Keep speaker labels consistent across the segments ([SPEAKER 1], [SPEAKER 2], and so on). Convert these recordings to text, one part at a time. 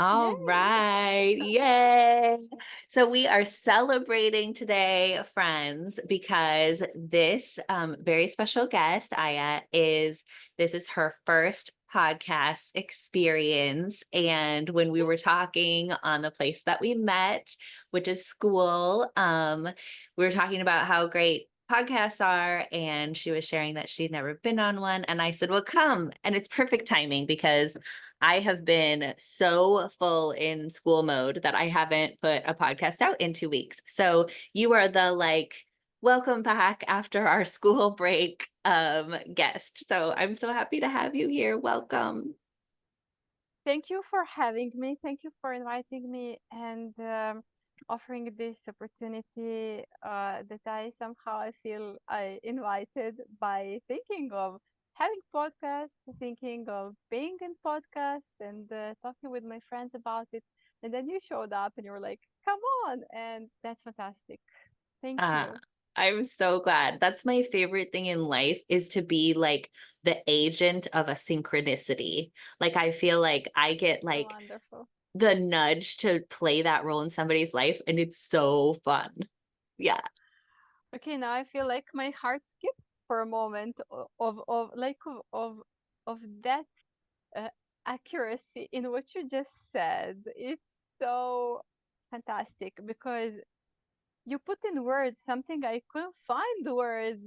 [SPEAKER 1] All
[SPEAKER 2] Yay!
[SPEAKER 1] right. Yay. So we are celebrating today, friends, because this very special guest, Aya, this is her first podcast experience. And when we were talking on the place that we met, which is school, we were talking about how great podcasts are, and she was sharing that she'd never been on one, and I said, well, come. And it's perfect timing because I have been so full in school mode that I haven't put a podcast out in 2 weeks. So you are the welcome back after our school break guest. So I'm so happy to have you here. Welcome.
[SPEAKER 2] Thank you for having me. Thank you for inviting me and offering this opportunity that I somehow I feel I invited by thinking of having podcasts, thinking of being in podcast and talking with my friends about it. And then you showed up and you were like, come on. And that's fantastic. Thank
[SPEAKER 1] Uh,
[SPEAKER 2] you.
[SPEAKER 1] I'm so glad. That's my favorite thing in life is to be like the agent of a synchronicity. Like I feel like I get like
[SPEAKER 2] Wonderful.
[SPEAKER 1] the nudge to play that role in somebody's life, and it's so fun. Yeah.
[SPEAKER 2] Okay, now I feel like my heart skipped for a moment of like of that uh, accuracy in what you just said. It's so fantastic because you put in words something I couldn't find words.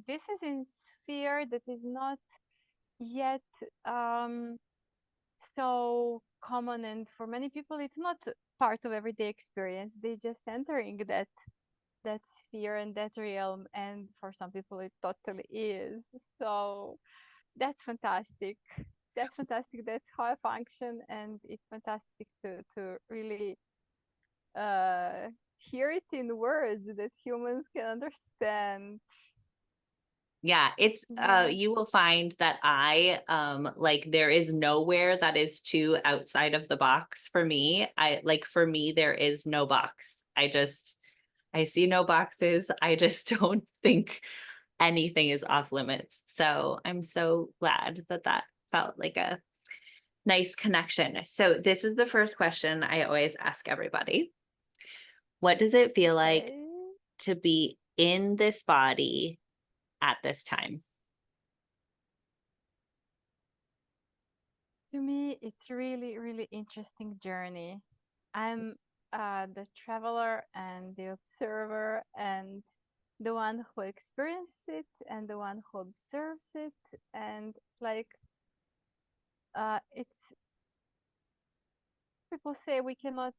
[SPEAKER 2] This is in sphere that is not yet um, so common, and for many people, it's not part of everyday experience. They just entering that sphere and that realm, and for some people it totally is. So that's fantastic. That's fantastic. That's how I function, and it's fantastic to really uh hear it in words that humans can understand.
[SPEAKER 1] Yeah, it's
[SPEAKER 2] Yeah.
[SPEAKER 1] you will find that I like there is nowhere that is too outside of the box for me. For me there is no box. I see no boxes. I just don't think anything is off limits. So I'm so glad that that felt like a nice connection. So this is the first question I always ask everybody. What does it feel like
[SPEAKER 2] Okay.
[SPEAKER 1] to be in this body at this time?
[SPEAKER 2] To me, it's really, really interesting journey. I'm the traveler and the observer and the one who experiences it and the one who observes it. And like, it's people say we cannot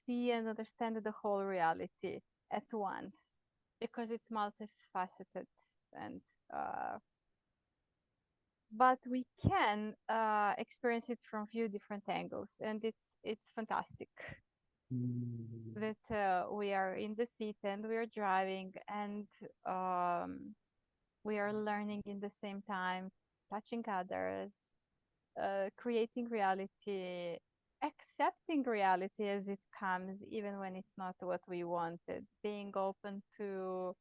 [SPEAKER 2] see and understand the whole reality at once because it's multifaceted and uh, but we can experience it from few different angles, and it's fantastic
[SPEAKER 1] Mm.
[SPEAKER 2] that we are in the seat and we are driving and um, we are learning in the same time, touching others, creating reality, accepting reality as it comes, even when it's not what we wanted, being open to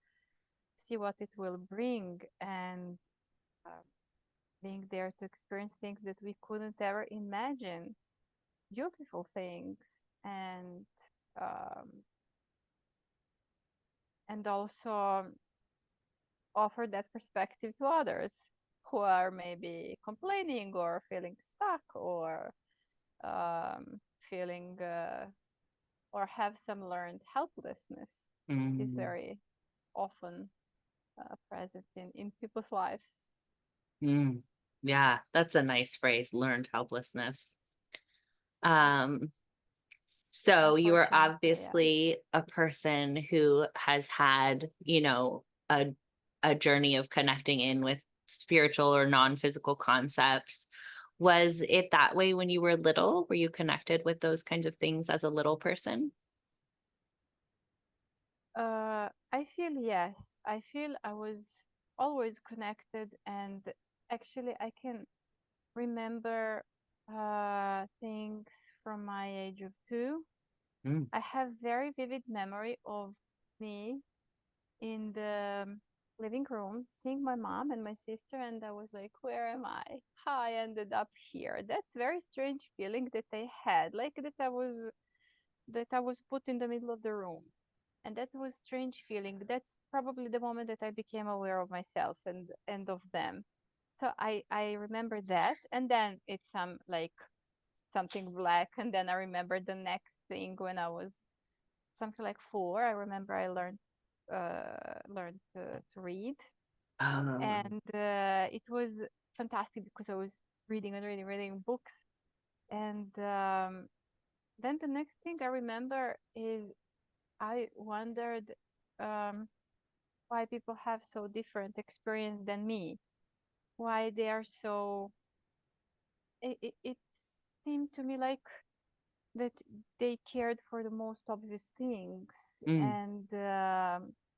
[SPEAKER 2] see what it will bring, and uh, being there to experience things that we couldn't ever imagine, beautiful things, and um, and also offer that perspective to others who are maybe complaining or feeling stuck or feeling or have some learned helplessness that is
[SPEAKER 1] Mm.
[SPEAKER 2] very often present in people's lives.
[SPEAKER 1] Mm. Yeah, that's a nice phrase, learned helplessness. Um, so you are
[SPEAKER 2] Unfortunately, yeah.
[SPEAKER 1] obviously a person who has had, a journey of connecting in with spiritual or non-physical concepts. Was it that way when you were little? Were you connected with those kinds of things as a little person?
[SPEAKER 2] I feel yes. I feel I was always connected, and actually, I can remember things from my age of 2. I have very vivid memory of me in the living room, seeing my mom and my sister, and I was like, where am I? How I ended up here? That's very strange feeling that I had, like that I was put in the middle of the room. And that was strange feeling. That's probably the moment that I became aware of myself and of them. So I remember that, and then it's some like something black, and then I remember the next thing when I was something like 4. I remember I learned to read,
[SPEAKER 1] Oh.
[SPEAKER 2] and it was fantastic because I was reading and reading books, and then the next thing I remember is I wondered um, why people have so different experience than me, why they are so. It seemed to me like that they cared for the most obvious things,
[SPEAKER 1] Mm.
[SPEAKER 2] and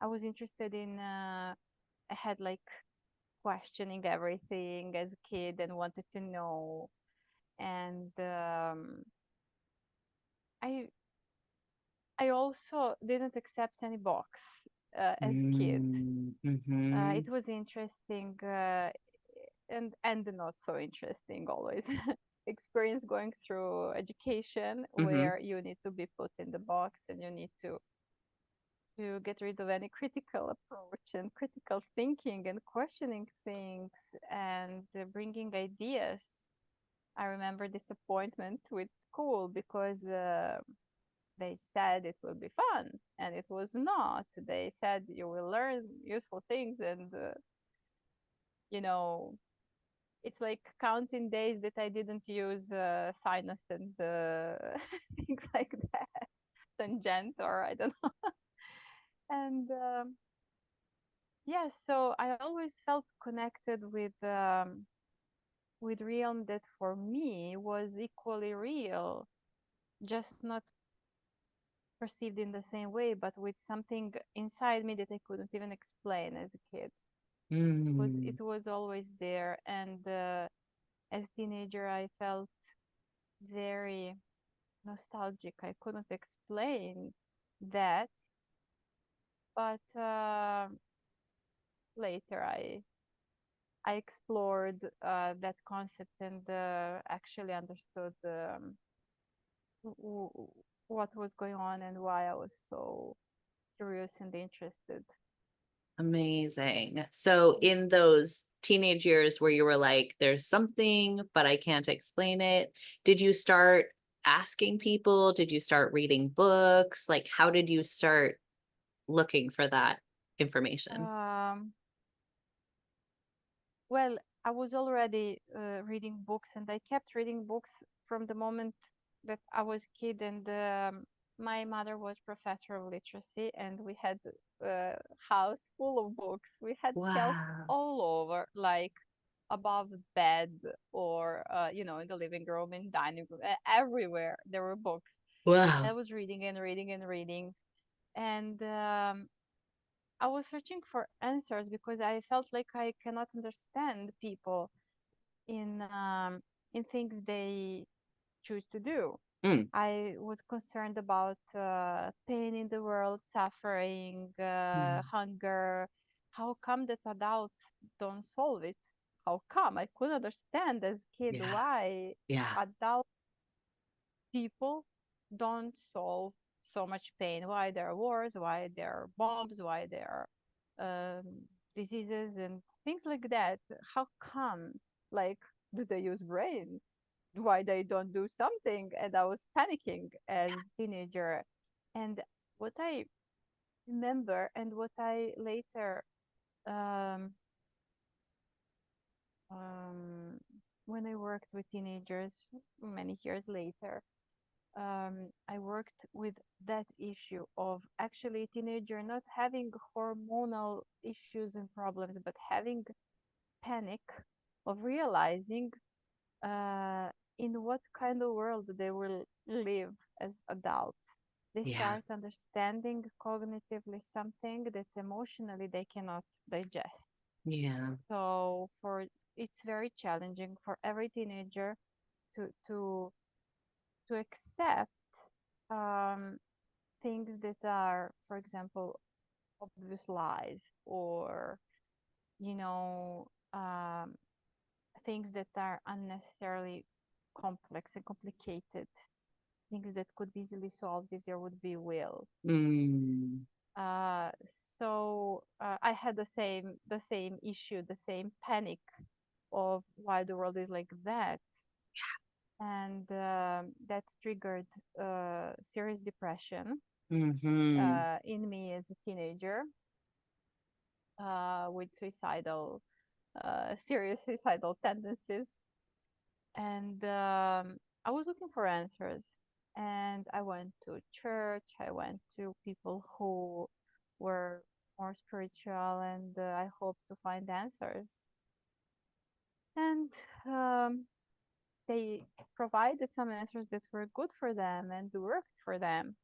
[SPEAKER 2] I was interested in. I had like questioning everything as a kid and wanted to know, and I I also didn't accept any box as a kid.
[SPEAKER 1] Mm. Mm-hmm.
[SPEAKER 2] It was interesting and not so interesting always. Experience going through education
[SPEAKER 1] Mm-hmm.
[SPEAKER 2] where you need to be put in the box and you need to get rid of any critical approach and critical thinking and questioning things and bringing ideas. I remember disappointment with school because they said it will be fun and it was not. They said you will learn useful things and you know it's like counting days that I didn't use sinus and things like that, tangent or I don't know. And yeah, so I always felt connected with realm that for me was equally real, just not perceived in the same way, but with something inside me that I couldn't even explain as a kid.
[SPEAKER 1] Mm.
[SPEAKER 2] It was always there, and as a teenager, I felt very nostalgic. I couldn't explain that, but later I explored that concept and actually understood what was going on and why I was so curious and interested.
[SPEAKER 1] Amazing. So in those teenage years where you were like, there's something, but I can't explain it, did you start asking people? Did you start reading books? Like, how did you start looking for that information?
[SPEAKER 2] Um, well, I was already reading books, and I kept reading books from the moment that I was a kid. And my mother was professor of literacy, and we had a house full of books. We had shelves
[SPEAKER 1] Wow.
[SPEAKER 2] all over, like above the bed or in the living room, in dining room, everywhere there were books. I
[SPEAKER 1] Wow.
[SPEAKER 2] was reading and reading and reading, and I was searching for answers because I felt like I cannot understand people in um, in things they choose to do.
[SPEAKER 1] Mm,
[SPEAKER 2] I was concerned about pain in the world, suffering,
[SPEAKER 1] mm,
[SPEAKER 2] hunger. How come that adults don't solve it? How come? I couldn't understand as a kid
[SPEAKER 1] yeah.
[SPEAKER 2] why
[SPEAKER 1] Yeah.
[SPEAKER 2] adult people don't solve so much pain. Why there are wars? Why there are bombs? Why there are diseases and things like that? How come? Like, do they use brain? Why they don't do something? And I was panicking as teenager. And what I remember and what I later um, um, when I worked with teenagers many years later, I worked with that issue of actually teenager not having hormonal issues and problems, but having panic of realizing uh, in what kind of world they will live as adults. They
[SPEAKER 1] Yeah.
[SPEAKER 2] start understanding cognitively something that emotionally they cannot digest.
[SPEAKER 1] Yeah.
[SPEAKER 2] So for it's very challenging for every teenager to to accept um, things that are, for example, obvious lies or you know, things that are unnecessarily complex and complicated, things that could be easily solved if there would be will.
[SPEAKER 1] Mm.
[SPEAKER 2] Uh, so I had the same issue, the same panic of why the world is like that, and that triggered serious depression
[SPEAKER 1] Mm-hmm.
[SPEAKER 2] in me as a teenager, with serious suicidal tendencies. And I was looking for answers. And I went to church, I went to people who were more spiritual, and I hoped to find answers. And um, they provided some answers that were good for them and worked for them.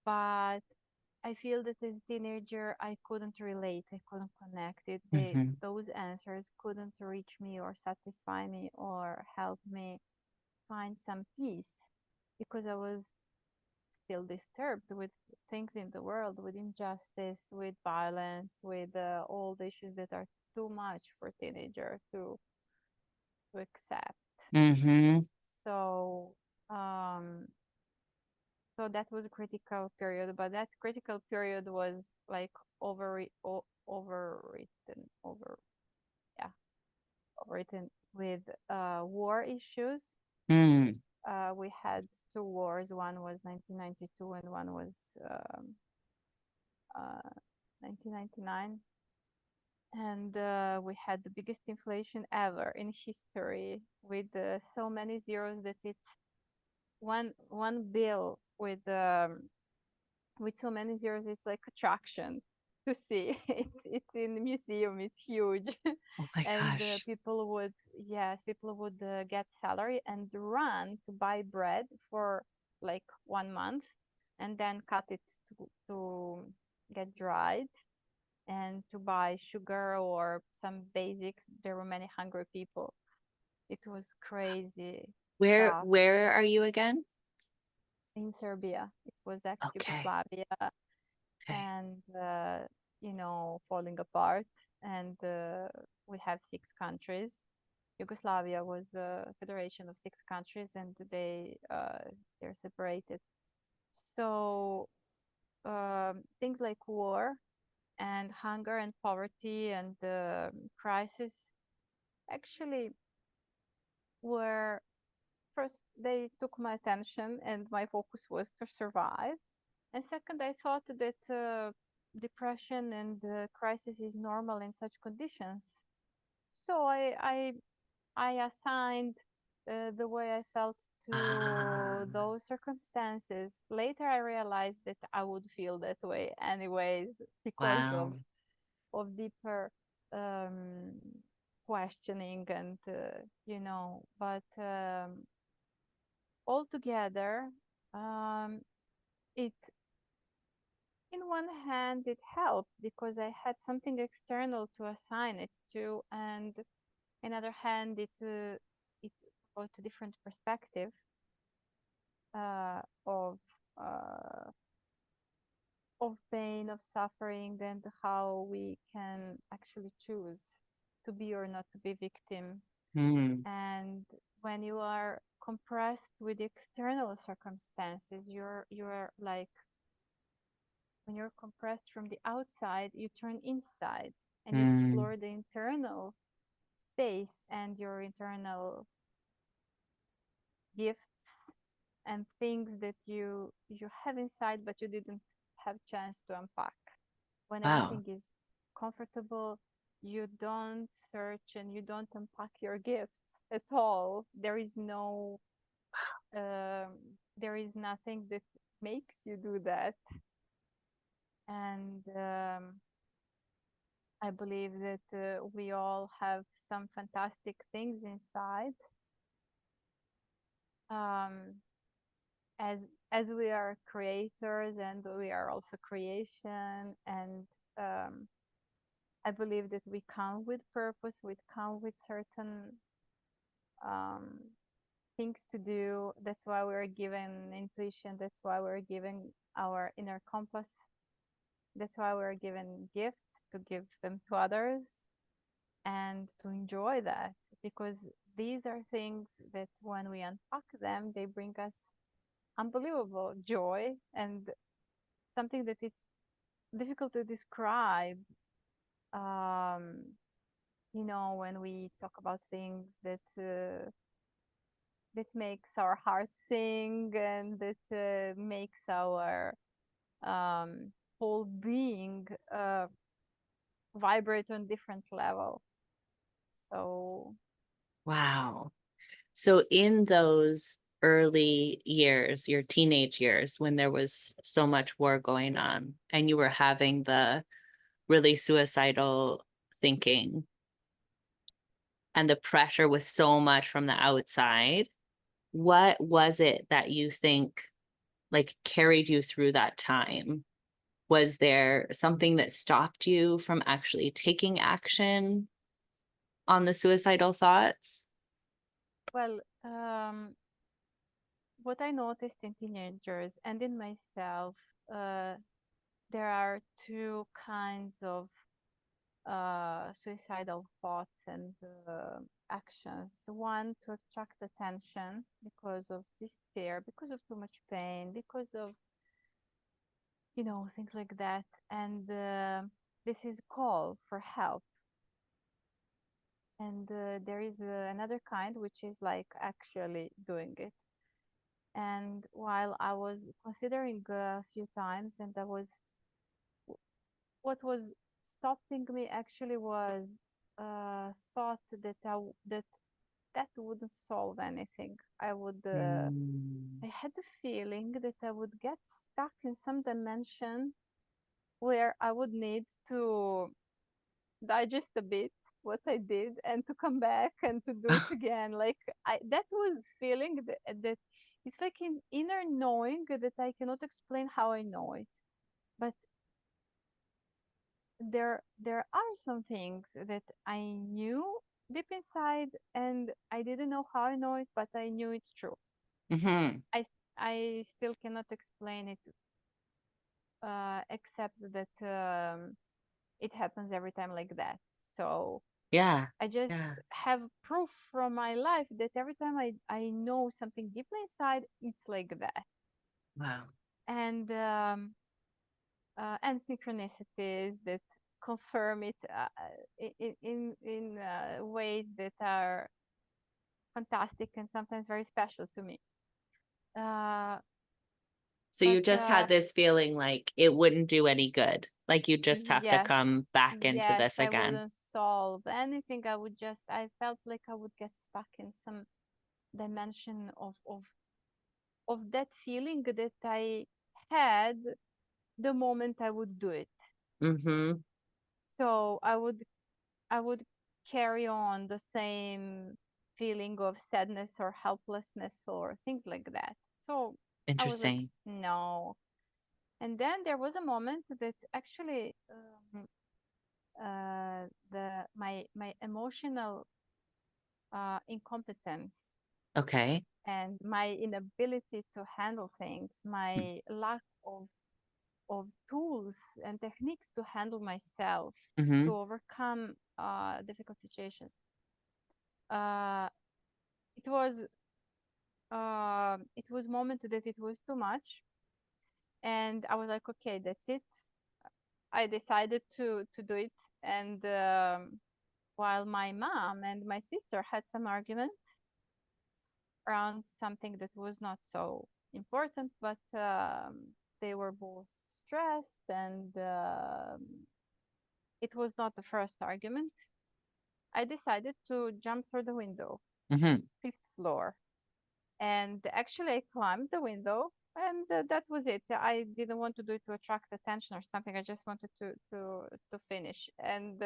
[SPEAKER 2] But I feel that as a teenager, I couldn't relate, I couldn't connect it.
[SPEAKER 1] Mm-hmm.
[SPEAKER 2] Those answers couldn't reach me or satisfy me or help me find some peace, because I was still disturbed with things in the world, with injustice, with violence, with all the issues that are too much for teenager to accept.
[SPEAKER 1] Mm-hmm.
[SPEAKER 2] So um, so that was a critical period, but that critical period was like overwritten, yeah, overwritten with war issues.
[SPEAKER 1] Mm.
[SPEAKER 2] We had two wars. One was 1992 and one was um, 1999. And we had the biggest inflation ever in history, with so many zeros that it's one bill with so many zeros. It's like attraction to see. It's in the museum. It's huge.
[SPEAKER 1] Oh my
[SPEAKER 2] And
[SPEAKER 1] gosh.
[SPEAKER 2] people would get salary and run to buy bread for like 1 month, and then cut it to get dried, and to buy sugar or some basics. There were many hungry people. It was crazy
[SPEAKER 1] Where
[SPEAKER 2] stuff.
[SPEAKER 1] where are you again?
[SPEAKER 2] In Serbia, it was
[SPEAKER 1] Okay.
[SPEAKER 2] ex-Yugoslavia,
[SPEAKER 1] Okay.
[SPEAKER 2] and falling apart. And we have 6 countries. Yugoslavia was a federation of 6 countries, and they're separated. So things like war and hunger and poverty and crisis actually were, first, they took my attention and my focus was to survive. And second, I thought that depression and crisis is normal in such conditions. So I assigned the way I felt
[SPEAKER 1] Ah,
[SPEAKER 2] to those circumstances. Later, I realized that I would feel that way anyways, because
[SPEAKER 1] wow.
[SPEAKER 2] of deeper um, questioning, and but altogether, um, it in one hand it helped because I had something external to assign it to, and in other hand it brought a different perspective uh, of uh, of pain, of suffering, and how we can actually choose to be or not to be victim.
[SPEAKER 1] Mm.
[SPEAKER 2] And when you are compressed with external circumstances, you're like, when you're compressed from the outside, you turn inside and you
[SPEAKER 1] Mm.
[SPEAKER 2] explore the internal space and your internal gifts and things that you have inside but you didn't have chance to unpack. When
[SPEAKER 1] Wow.
[SPEAKER 2] everything is comfortable, you don't search and you don't unpack your gifts at all. Um, there is nothing that makes you do that. And I believe that we all have some fantastic things inside. Um, as as we are creators and we are also creation, and um, I believe that we come with purpose, we come with certain um, things to do. That's why we're given intuition. That's why we're given our inner compass. That's why we're given gifts to give them to others and to enjoy that, because these are things that when we unpack them, they bring us unbelievable joy and something that it's difficult to describe. Um, when we talk about things that makes our hearts sing and that makes our um, whole being vibrate on different level. So,
[SPEAKER 1] Wow. So in those early years, your teenage years, when there was so much war going on and you were having the really suicidal thinking and the pressure was so much from the outside, what was it that you think like carried you through that time? Was there something that stopped you from actually taking action on the suicidal thoughts?
[SPEAKER 2] well, what I noticed in teenagers and in myself, uh, there are two kinds of suicidal thoughts and actions. One, to attract attention because of despair, because of too much pain, because of, things like that. And this is call for help. And there is another kind, which is like actually doing it. And while I was considering a few times, and what was stopping me actually was thought that wouldn't solve anything.
[SPEAKER 1] Mm.
[SPEAKER 2] I had the feeling that I would get stuck in some dimension where I would need to digest a bit what I did and to come back and to do it again. Like that was feeling that it's like an inner knowing that I cannot explain how I know it. But there are some things that I knew deep inside and I didn't know how I know it, but I knew it's true.
[SPEAKER 1] Hmm.
[SPEAKER 2] I still cannot explain it, except that it happens every time like that. So
[SPEAKER 1] Yeah.
[SPEAKER 2] I just
[SPEAKER 1] Yeah.
[SPEAKER 2] have proof from my life that every time I know something deeply inside, it's like that.
[SPEAKER 1] Wow.
[SPEAKER 2] And synchronicities that confirm it in ways that are fantastic and sometimes very special to me. Uh,
[SPEAKER 1] So
[SPEAKER 2] but
[SPEAKER 1] you just had this feeling like it wouldn't do any good. Like you just have to
[SPEAKER 2] yes,
[SPEAKER 1] come back into
[SPEAKER 2] yes,
[SPEAKER 1] this
[SPEAKER 2] I
[SPEAKER 1] again.
[SPEAKER 2] wouldn't solve anything. I felt like I would get stuck in some dimension of that feeling that I had the moment I would do it.
[SPEAKER 1] Mm-hmm.
[SPEAKER 2] So I would carry on the same feeling of sadness or helplessness or things like that. So I was like,
[SPEAKER 1] Interesting.
[SPEAKER 2] no. And then there was a moment that actually my emotional incompetence
[SPEAKER 1] Okay.
[SPEAKER 2] and my inability to handle things, my lack of tools and techniques to handle myself,
[SPEAKER 1] Mm-hmm.
[SPEAKER 2] to overcome difficult situations. Uh, it was it was moment that it was too much, and I was like, okay, that's it. I decided to do it, and while my mom and my sister had some argument around something that was not so important, but they were both stressed, and it was not the first argument. I decided to jump through the window,
[SPEAKER 1] Mm-hmm.
[SPEAKER 2] fifth floor. And actually, I climbed the window, and that was it. I didn't want to do it to attract attention or something. I just wanted to finish. And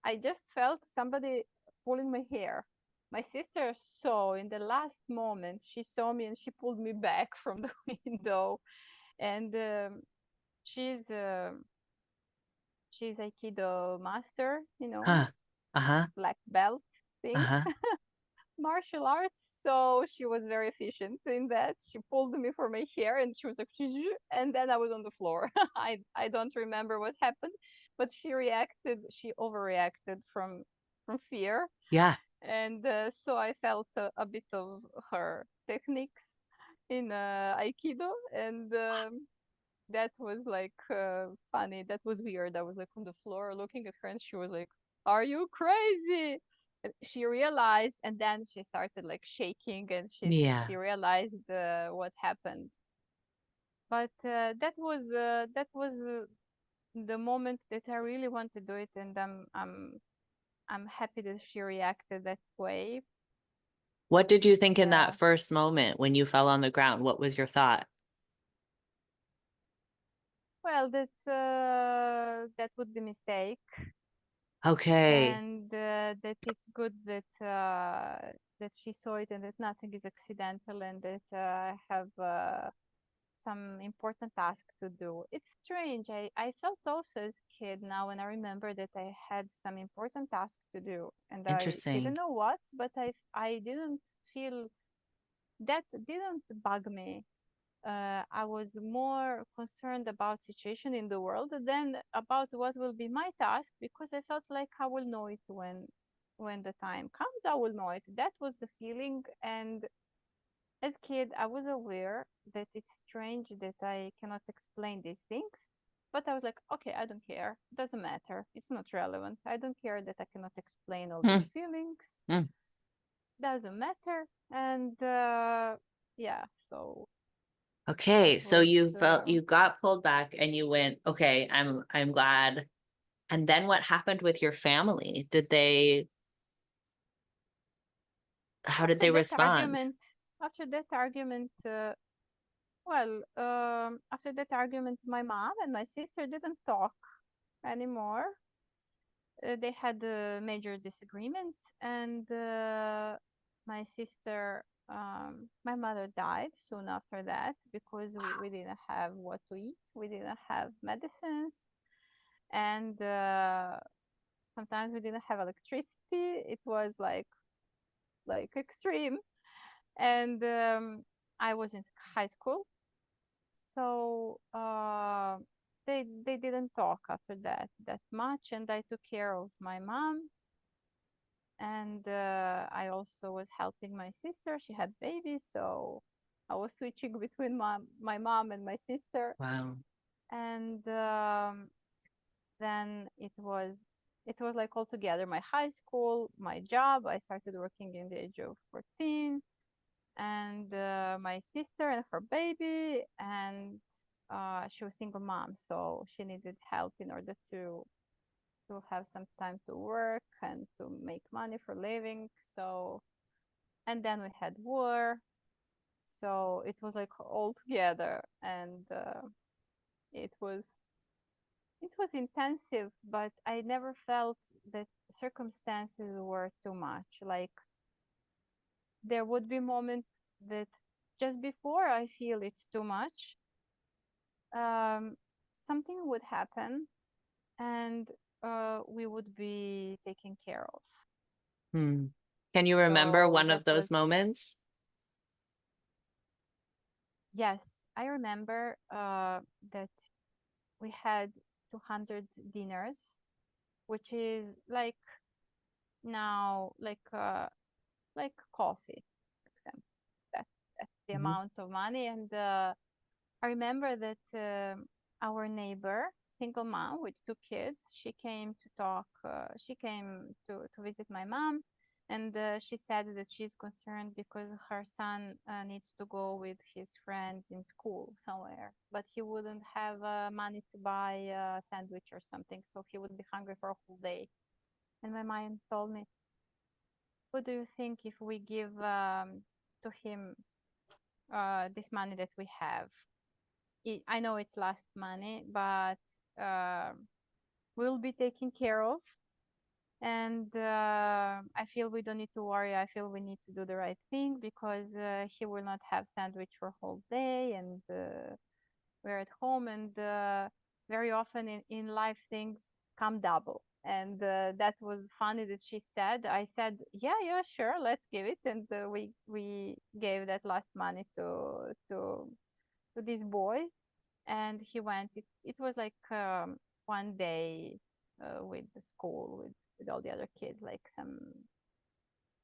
[SPEAKER 2] I just felt somebody pulling my hair. My sister saw in the last moment, she saw me and she pulled me back from the window. And she's uh, she's Aikido master,
[SPEAKER 1] Huh. Uh-huh.
[SPEAKER 2] black belt thing.
[SPEAKER 1] Uh-huh.
[SPEAKER 2] martial arts, so she was very efficient in that. She pulled me for my hair and she was like, and then I was on the floor. I don't remember what happened, but she reacted. She overreacted from fear,
[SPEAKER 1] Yeah.
[SPEAKER 2] and so I felt a bit of her techniques in Aikido, and that was like funny. That was weird. I was like on the floor looking at her, and she was like, "Are you crazy?" And she realized, and then she started like shaking, and she
[SPEAKER 1] Yeah.
[SPEAKER 2] realized what happened. But that was the moment that I really want to do it, and I'm happy that she reacted that way.
[SPEAKER 1] What did you think in that
[SPEAKER 2] Yeah.
[SPEAKER 1] first moment when you fell on the ground? What was your thought?
[SPEAKER 2] Well, that would be mistake,
[SPEAKER 1] Okay.
[SPEAKER 2] and that it's good that she saw it and that nothing is accidental and that I have some important task to do. It's strange. I felt also as a kid now when I remember that I had some important task to do and I didn't
[SPEAKER 1] Interesting.
[SPEAKER 2] know what, but I didn't feel that didn't bug me. I was more concerned about situation in the world than about what will be my task because I felt like I will know it when the time comes. I will know it. That was the feeling. And as kid, I was aware that it's strange that I cannot explain these things. But I was like, okay, I don't care. Doesn't matter. It's not relevant. I don't care that I cannot explain all
[SPEAKER 1] Hmm,
[SPEAKER 2] these feelings.
[SPEAKER 1] hmm.
[SPEAKER 2] Doesn't matter. And yeah, so that
[SPEAKER 1] Okay, so
[SPEAKER 2] was
[SPEAKER 1] you felt you got pulled back and you went, okay, I'm glad. And then what happened with your family? How did
[SPEAKER 2] after
[SPEAKER 1] they
[SPEAKER 2] that
[SPEAKER 1] respond?
[SPEAKER 2] argument. After that argument, after that argument, my mom and my sister didn't talk anymore. They had a major disagreement, and my sister, my mother died soon after that because we didn't have what to eat, we didn't have medicines, and sometimes we didn't have electricity. It was like extreme, and I was in high school, so they didn't talk after that much, and I took care of my mom, and I also was helping my sister. She had babies, so I was switching between my mom and my sister,
[SPEAKER 1] Wow.
[SPEAKER 2] and then it was like all together my high school, my job. I started working in the age of 14, and my sister and her baby, and she was single mom, so she needed help in order to have some time to work and to make money for living. So, and then we had war, so it was like all together, and it was it was intensive, but I never felt that circumstances were too much. Like there would be moments that just before I feel it's too much, um, something would happen and we would be taken care of.
[SPEAKER 1] Hmm. Can you remember
[SPEAKER 2] So
[SPEAKER 1] one
[SPEAKER 2] that
[SPEAKER 1] of those
[SPEAKER 2] was,
[SPEAKER 1] moments?
[SPEAKER 2] yes, I remember that we had 200 dinners, which is like now, like coffee, for example. That's the
[SPEAKER 1] Mhm.
[SPEAKER 2] amount of money. And I remember that our neighbor, single mom with two kids, she came to talk. She came to visit my mom, and she said that she's concerned because her son needs to go with his friends in school somewhere, but he wouldn't have money to buy a sandwich or something, so he would be hungry for a whole day. And my mom told me, "What do you think if we give to him this money that we have? I know it's last money, but uh, we'll be taken care of. And I feel we don't need to worry. I feel we need to do the right thing because he will not have sandwich for a whole day, and we're at home. And very often in life, things come double. And that was funny that she said. I said, yeah, yeah, sure, let's give it. And we gave that last money to this boy, and he went. It was like one day with the school with all the other kids, like some,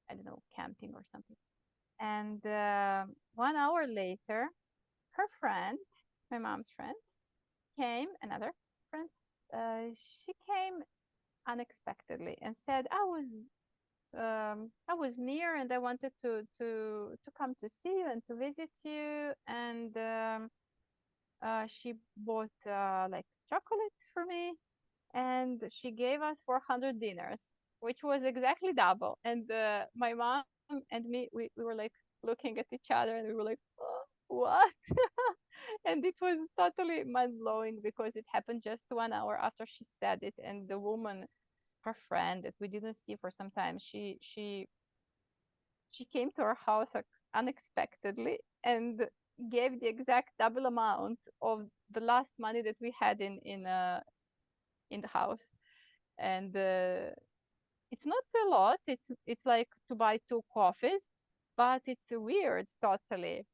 [SPEAKER 2] I don't know, camping or something. And 1 hour later, her friend, my mom's friend, came. Another friend, she came unexpectedly and said, I was near and I wanted to come to see you and to visit you. And she bought like chocolate for me, and she gave us 400 dinars, which was exactly double. And my mom and me, we were like looking at each other, and we were like, oh, what? And it was totally mind blowing because it happened just 1 hour after she said it. And the woman, her friend that we didn't see for some time, she came to our house unexpectedly and gave the exact double amount of the last money that we had in the house. And it's not a lot. It's like to buy two coffees, but it's weird totally.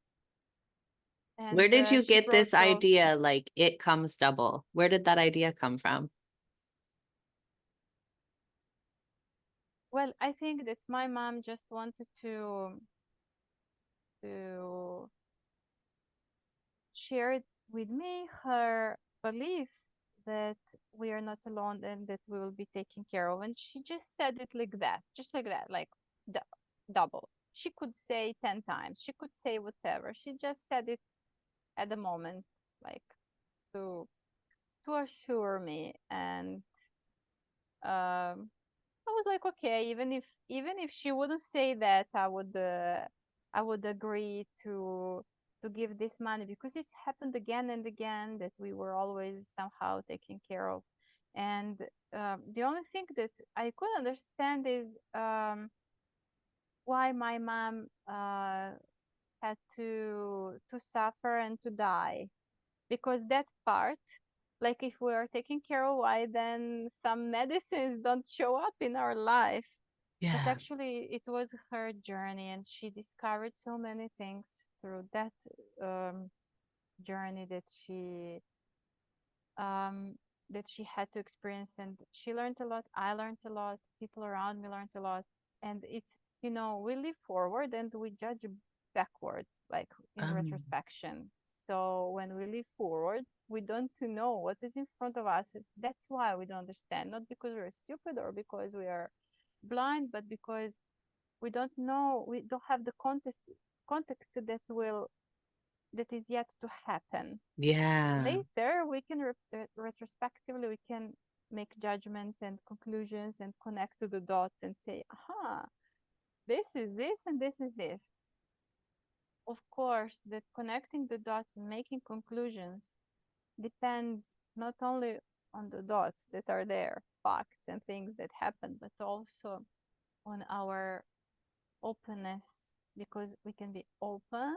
[SPEAKER 1] Where
[SPEAKER 2] And
[SPEAKER 1] did you
[SPEAKER 2] she
[SPEAKER 1] get
[SPEAKER 2] brought
[SPEAKER 1] this
[SPEAKER 2] those.
[SPEAKER 1] idea, like it comes double? Where did that idea come from?
[SPEAKER 2] Well, I think that my mom just wanted to share with me her belief that we are not alone and that we will be taken care of. And she just said it like that, just like that, like double. She could say 10 times, she could say whatever. She just said it at the moment, like to to assure me. And I was like, okay, even if she wouldn't say that, I would agree to give this money, because it happened again and again that we were always somehow taken care of. And the only thing that I could understand is why my mom had to suffer and to die, because that part, like if we are taking care of, why then some medicines don't show up in our life. But
[SPEAKER 1] Yeah.
[SPEAKER 2] actually it was her journey, and she discovered so many things through that um, journey um, that she had to experience. And she learned a lot, I learned a lot, people around me learned a lot. And it's, we live forward and we judge backward, like in
[SPEAKER 1] Um,
[SPEAKER 2] retrospection. So when we live forward, we don't know what is in front of us. That's why we don't understand, not because we're stupid or because we are blind, but because we don't know, we don't have the context that is yet to happen.
[SPEAKER 1] yeah.
[SPEAKER 2] Later we can retrospectively we can make judgments and conclusions and connect to the dots and say, aha, this is this and this is this. Of course, that connecting the dots and making conclusions depends not only on the dots that are there, facts and things that happen, but also on our openness, because we can be open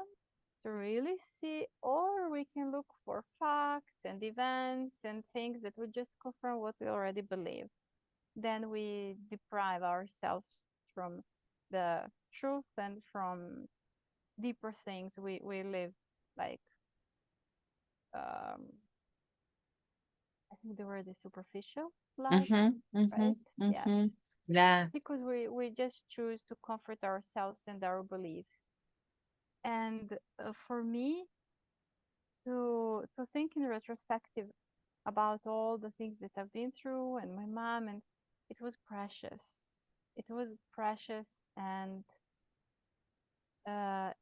[SPEAKER 2] to really see, or we can look for facts and events and things that would just confirm what we already believe. Then we deprive ourselves from the truth and from deeper things. We live like, um, I think the word is superficial life,
[SPEAKER 1] Mm-hmm. Mm-hmm.
[SPEAKER 2] right? Yes.
[SPEAKER 1] Mm-hmm. Yeah.
[SPEAKER 2] Because we just choose to comfort ourselves and our beliefs. And for me, to think in retrospective about all the things that I've been through and my mom, and it was precious. It was precious, and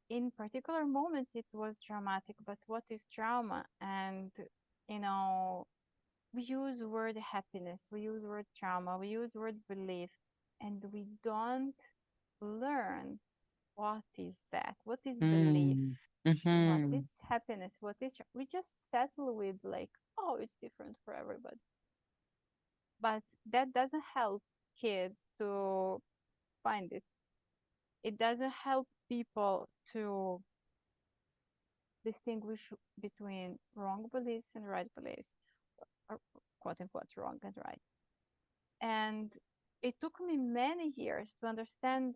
[SPEAKER 2] in particular moments it was traumatic. But what is trauma? And you know, we use word happiness, we use word trauma, we use word belief, and we don't learn what is that, what is belief,
[SPEAKER 1] Mm.
[SPEAKER 2] what
[SPEAKER 1] Mm-hmm.
[SPEAKER 2] is happiness, what is we just settle with like, oh, it's different for everybody. But that doesn't help kids to find it. It doesn't help people to distinguish between wrong beliefs and right beliefs, or quote unquote wrong and right. And it took me many years to understand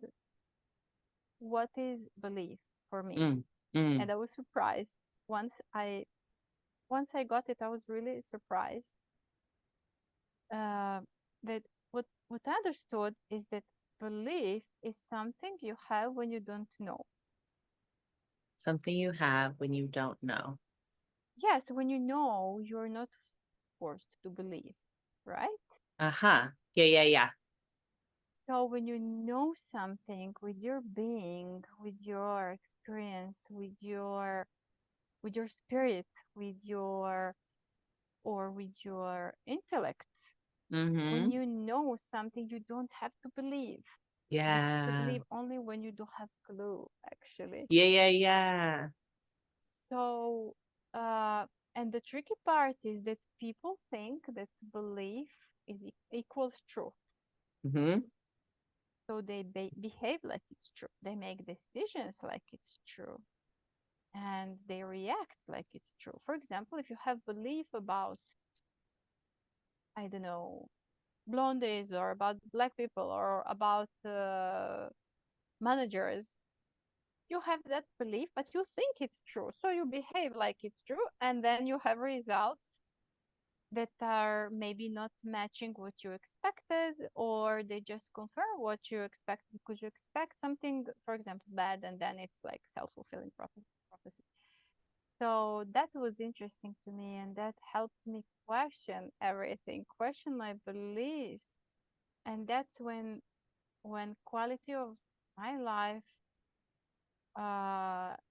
[SPEAKER 2] what is belief for me.
[SPEAKER 1] Mm, mm.
[SPEAKER 2] And I was surprised once I once I got it. I was really surprised uh, that what I understood is that belief is something you have when you don't know.
[SPEAKER 1] Something you have when you don't know.
[SPEAKER 2] Yes, when you know, you're not forced to believe, right?
[SPEAKER 1] Uh-huh. Yeah, yeah, yeah.
[SPEAKER 2] So when you know something with your being, with your experience, with your spirit, with your or with your intellect, when
[SPEAKER 1] Mm-hmm.
[SPEAKER 2] you know something, you don't have to believe. You have to
[SPEAKER 1] Yeah.
[SPEAKER 2] believe only when you don't have clue, actually.
[SPEAKER 1] Yeah, yeah, yeah.
[SPEAKER 2] So, uh, and the tricky part is that people think that belief is equals truth.
[SPEAKER 1] Mm-hmm.
[SPEAKER 2] So they behave like it's true. They make decisions like it's true. And they react like it's true. For example, if you have belief about, I don't know, blondies or about black people or about managers, you have that belief, but you think it's true. So you behave like it's true. And then you have results that are maybe not matching what you expected, or they just confirm what you expect because you expect something, for example, bad, and then it's like self-fulfilling prophecy. So that was interesting to me, and that helped me question everything, question my beliefs. And that's when quality of my life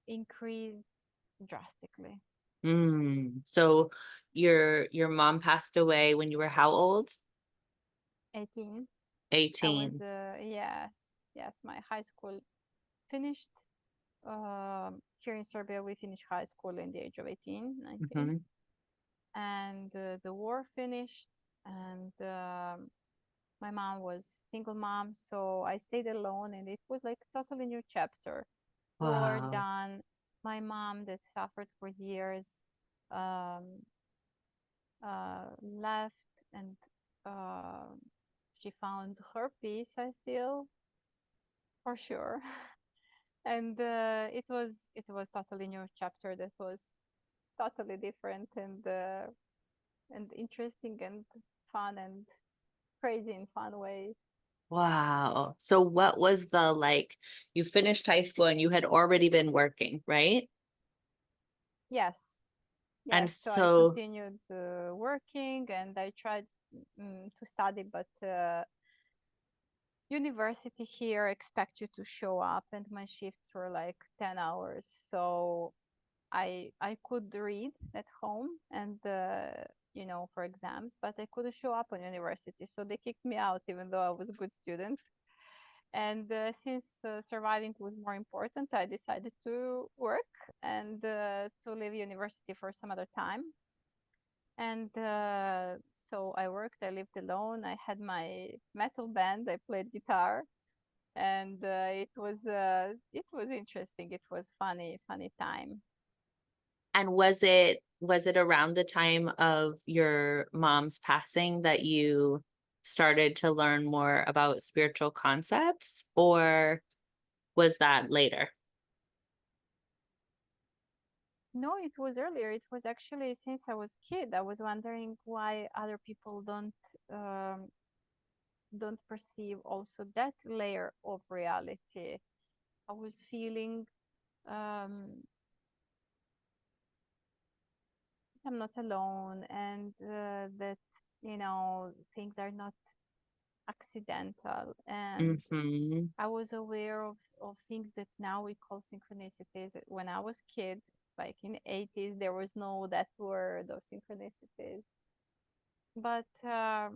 [SPEAKER 2] increased drastically.
[SPEAKER 1] So your mom passed away when you were how old?
[SPEAKER 2] 18. I was
[SPEAKER 1] 18.
[SPEAKER 2] yes, yes, my high school finished. Here in Serbia, we finished high school in the age of 18, 19,
[SPEAKER 1] Mm-hmm.
[SPEAKER 2] and the war finished, and my mom was single mom, so I stayed alone, and it was like totally new chapter. War
[SPEAKER 1] Wow.
[SPEAKER 2] done. My mom that suffered for years um, left, and uh, she found her peace, I feel, for sure. And it was totally new chapter that was totally different and interesting and fun and crazy in fun way.
[SPEAKER 1] Wow. So what was the like, you finished high school and you had already been working, right?
[SPEAKER 2] Yes,
[SPEAKER 1] And
[SPEAKER 2] yes. So I
[SPEAKER 1] so,
[SPEAKER 2] continued working, and I tried to study, but university here expects you to show up, and my shifts were like 10 hours. So I could read at home and for exams, but I couldn't show up on university, so they kicked me out even though I was a good student. And since surviving was more important, I decided to work and to leave university for some other time. And so I worked. I lived alone. I had my metal band. I played guitar, and it was interesting. It was funny time.
[SPEAKER 1] and was it around the time of your mom's passing that you started to learn more about spiritual concepts, or was that later?
[SPEAKER 2] No, it was earlier. It was actually since I was kid. I was wondering why other people um, don't perceive also that layer of reality. I was feeling um, I'm not alone, and that things are not accidental. And
[SPEAKER 1] Mm-hmm.
[SPEAKER 2] I was aware of things that now we call synchronicities. When I was kid, like in the 80s, there was no that word of synchronicities. But I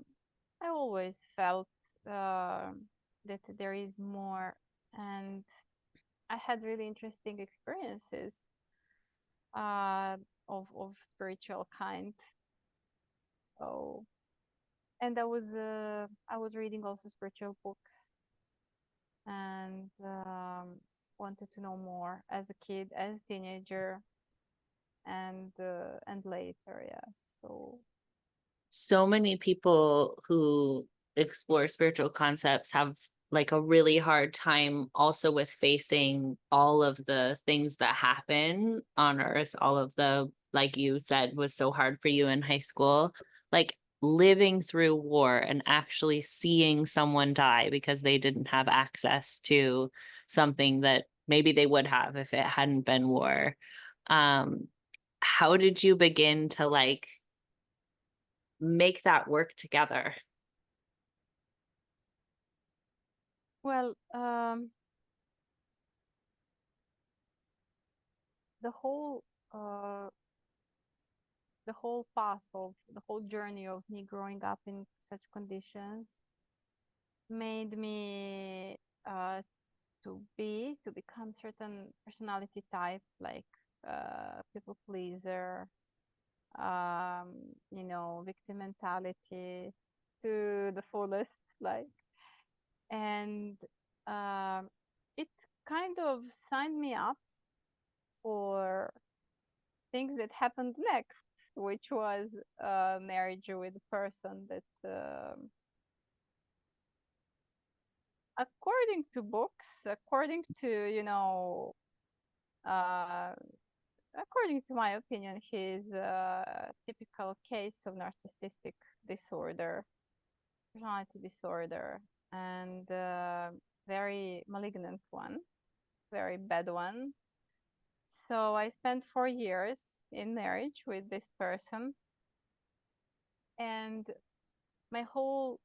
[SPEAKER 2] always felt uh, that there is more, and I had really interesting experiences uh, of spiritual kind. So, and I was reading also spiritual books, and wanted to know more as a kid, as a teenager, and later. Yeah. So
[SPEAKER 1] So many people who explore spiritual concepts have like a really hard time also with facing all of the things that happen on earth, all of the, like you said, was so hard for you in high school, like living through war and actually seeing someone die because they didn't have access to something that maybe they would have if it hadn't been war. um how did you begin to like make that work together?
[SPEAKER 2] Well, the whole uh, the whole path of the whole journey of me growing up in such conditions made me uh, to become certain personality type, like people pleaser, um, victim mentality to the fullest, like, and um, it kind of signed me up for things that happened next, which was marriage with a person that, according to books, according to, uh, according to my opinion, he's a typical case of narcissistic disorder, personality disorder, and very malignant one, very bad one. So I spent 4 years in marriage with this person, and my whole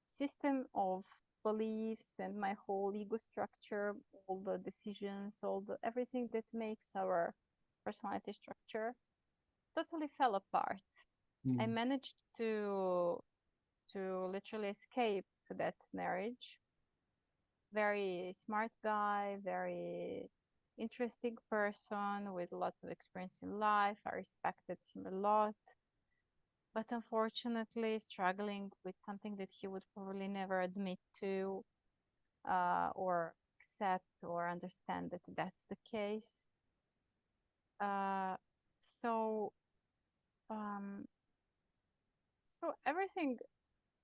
[SPEAKER 2] system of beliefs and my whole ego structure, all the decisions, all the everything that makes our personality structure totally fell apart. I
[SPEAKER 1] Mm.
[SPEAKER 2] managed to literally escape that marriage. Very smart guy, very interesting person with lots of experience in life. I respected him a lot, but unfortunately struggling with something that he would probably never admit to, or accept or understand that that's the case. Uh, so um, so everything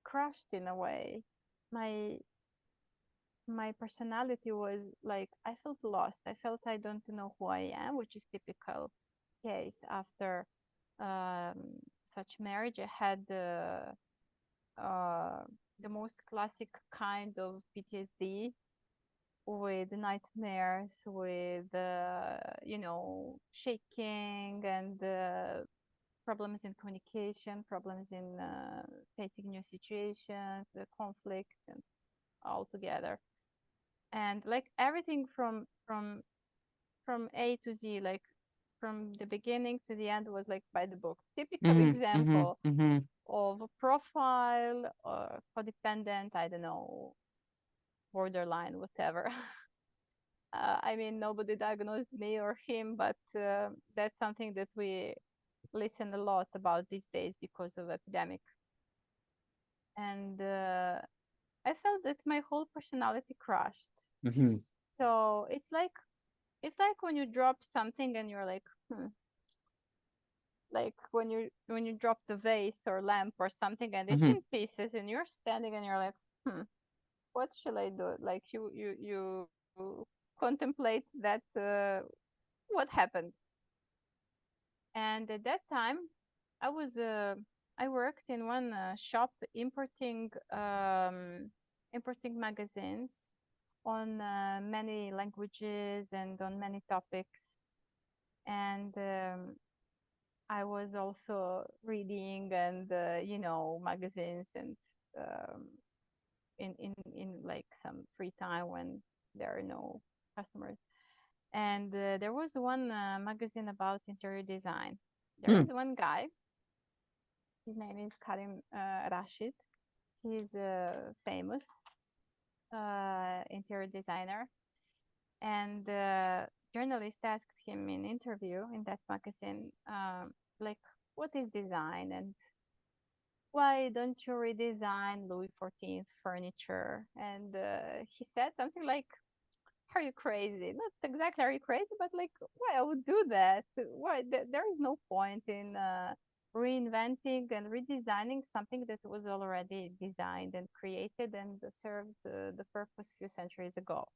[SPEAKER 2] crushed in a way. My my personality was like, I felt lost. I felt I don't know who I am, which is typical case after um, such marriage. I had uh, the most classic kind of PTSD with nightmares, with shaking and problems in communication, problems in facing new situations, the conflict, and all together. And like everything from A to Z, like from the beginning to the end was like by the book. Typical
[SPEAKER 1] Mm-hmm, mm-hmm,
[SPEAKER 2] example
[SPEAKER 1] mm-hmm.
[SPEAKER 2] of a profile or codependent, I don't know, borderline, whatever. I mean, nobody diagnosed me or him, but that's something that we listen a lot about these days because of epidemic. And I felt that my whole personality crashed.
[SPEAKER 1] Mm-hmm.
[SPEAKER 2] So it's like when you drop something and you're like, like when you drop the vase or lamp or something and it's
[SPEAKER 1] Mm-hmm.
[SPEAKER 2] in pieces and you're standing and you're like, what shall I do? Like you contemplate that, what happened. And at that time, I was I worked in one shop importing magazines on many languages and on many topics. And I was also reading and magazines and um, in like some free time when there are no customers. And there was one magazine about interior design. There is one guy. His name is Karim Rashid. He's a famous interior designer. And the journalist asked him in interview in that magazine, like, what is design and why don't you redesign Louis XIV furniture? And he said something like, are you crazy? Not exactly are you crazy, but like, why I would do that? Why? There is no point in reinventing and redesigning something that was already designed and created and served the purpose few centuries ago.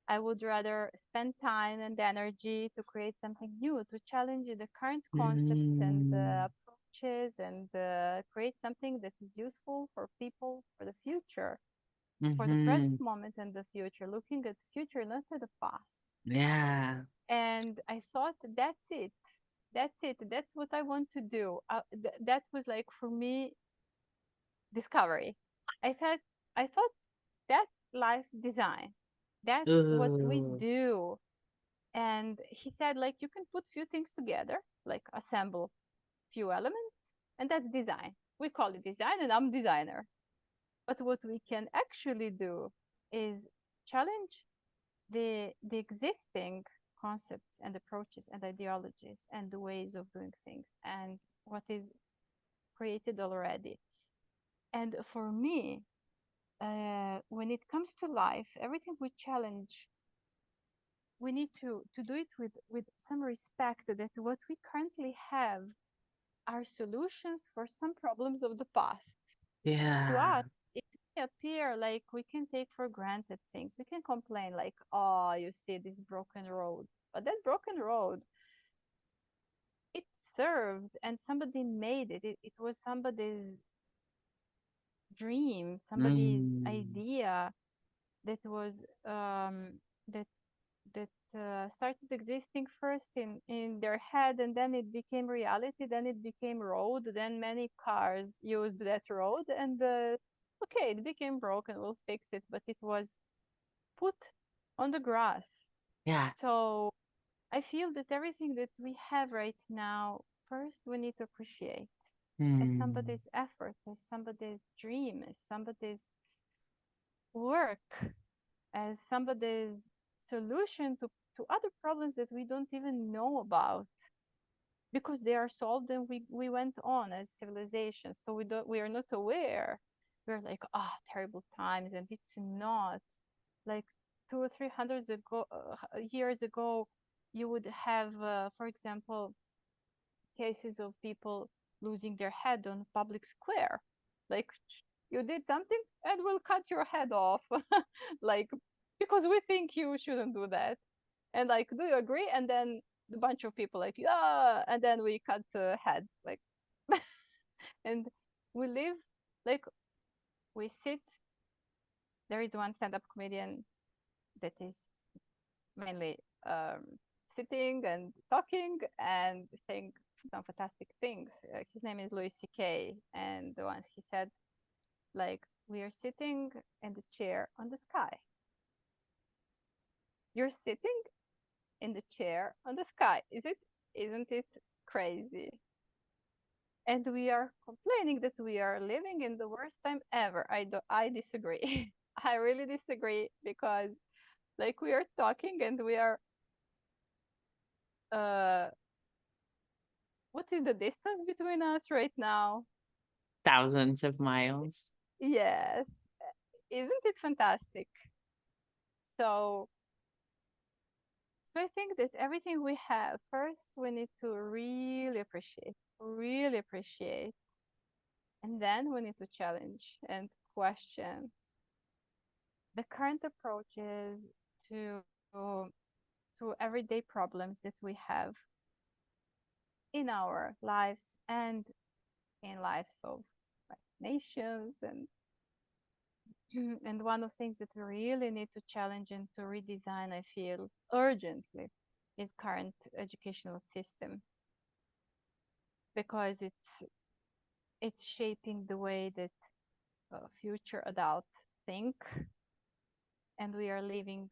[SPEAKER 2] I would rather spend time and energy to create something new, to challenge the current concepts and
[SPEAKER 1] Mm,
[SPEAKER 2] approaches, and create something that is useful for people for the future, for the present
[SPEAKER 1] mm-hmm.
[SPEAKER 2] moment and the future, looking at the future, not to the past.
[SPEAKER 1] Yeah.
[SPEAKER 2] And I thought, that's it. That's it. That's what I want to do. That was like for me discovery. I thought I thought that's life design. That's what we
[SPEAKER 1] Ooh.
[SPEAKER 2] do. And he said, like, you can put few things together, like assemble few elements, and that's design. We call it design, and I'm designer. But what we can actually do is challenge the existing concepts and approaches and ideologies and the ways of doing things and what is created already. And for me, when it comes to life, everything we challenge, we need to do it with some respect that what we currently have are solutions for some problems of the past. To us,
[SPEAKER 1] Yeah.
[SPEAKER 2] it may appear like we can take for granted things. We can complain like, oh, you see this broken road. But that broken road, it served and somebody made it. It was somebody's dream, somebody's
[SPEAKER 1] Mm,
[SPEAKER 2] idea that was that started existing first in their head, and then it became reality, then it became road, then many cars used that road, and okay, it became broken, we'll fix it, but it was put on the grass.
[SPEAKER 1] yeah.
[SPEAKER 2] So I feel that everything that we have right now, first we need to appreciate as
[SPEAKER 1] Mm,
[SPEAKER 2] somebody's effort, as somebody's dream, as somebody's work, as somebody's solution to other problems that we don't even know about because they are solved and we went on as civilization. So we are not aware. We're like, ah, oh, terrible times, and it's not like 200 or 300 years ago. You would have, for example, cases of people losing their head on a public square. Like, you did something and we'll cut your head off. Like, because we think you shouldn't do that. And like, do you agree? And then a bunch of people like, yeah, and then we cut the head. Like, and we live like we sit. There is one stand-up comedian that is mainly sitting and talking and saying some fantastic things. His name is Louis C.K. And the once he said, like, we are sitting in the chair on the sky. You're sitting in the chair on the sky. Isn't it crazy? And we are complaining that we are living in the worst time ever. I disagree. I really disagree because like we are talking and we are uh what is the distance between us right now?
[SPEAKER 1] thousands of miles.
[SPEAKER 2] Yes. Isn't it fantastic? So so I think that everything we have, first we need to really appreciate, and then we need to challenge and question the current approaches to to everyday problems that we have in our lives and in lives of like, nations and and one of the things that we really need to challenge and to redesign, I feel urgently, is current educational system because it's shaping the way that future adults think, and we are leaving